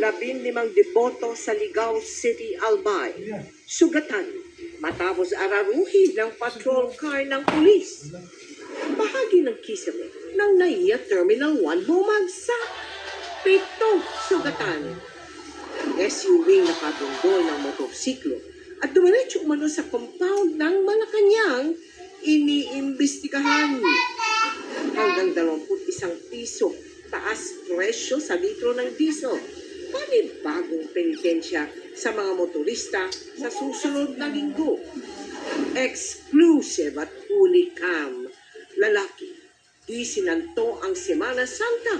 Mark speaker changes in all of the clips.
Speaker 1: 15 deboto sa Ligao City, Albay. Sugatan matapos araruhin ng patrol car ng pulis. Bahagi ng kisame ng NAIA Terminal 1 bumagsak. 7 sugatan. SUV nakadundol ng motorsiklo at dumiretso umano sa compound ng Malacanang, iniimbestigahan. Hanggang 21 piso taas presyo sa litro ng diesel. Panibagong penitensya sa mga motorista sa susunod na linggo. Exclusive at huli cam. Lalaki, di sinanto ang Semana Santa,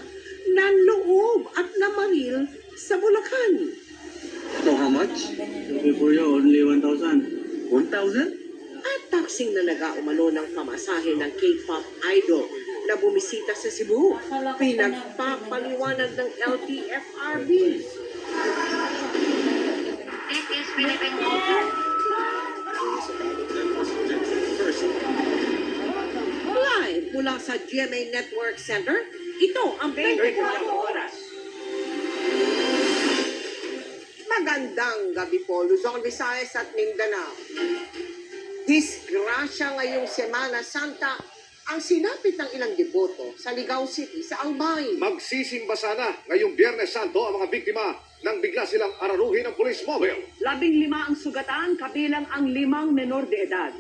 Speaker 1: nanloob at namaril sa Bulacan.
Speaker 2: So how much?
Speaker 3: For you, only 1,000.
Speaker 2: 1,000?
Speaker 1: At taksing na nag-aumano ng pamasahe ng K-pop idol na bumisita sa Cebu, pinagpapaliwanag ng LTFRB.
Speaker 4: This is Philippine Mobile.
Speaker 1: Live mula sa GMA Network Center, ito ang 24 oras. Magandang gabi po, Luzon, Visayas at Mindanao. Disgrasya ngayong Semana Santa ang sinapit ng ilang deboto sa Ligao City sa Albay.
Speaker 5: Magsisimba sana ngayong Biyernes Santo ang mga biktima nang bigla silang araruhin ng police mobile.
Speaker 6: 15 ang sugatan, kabilang ang 5 menor de edad.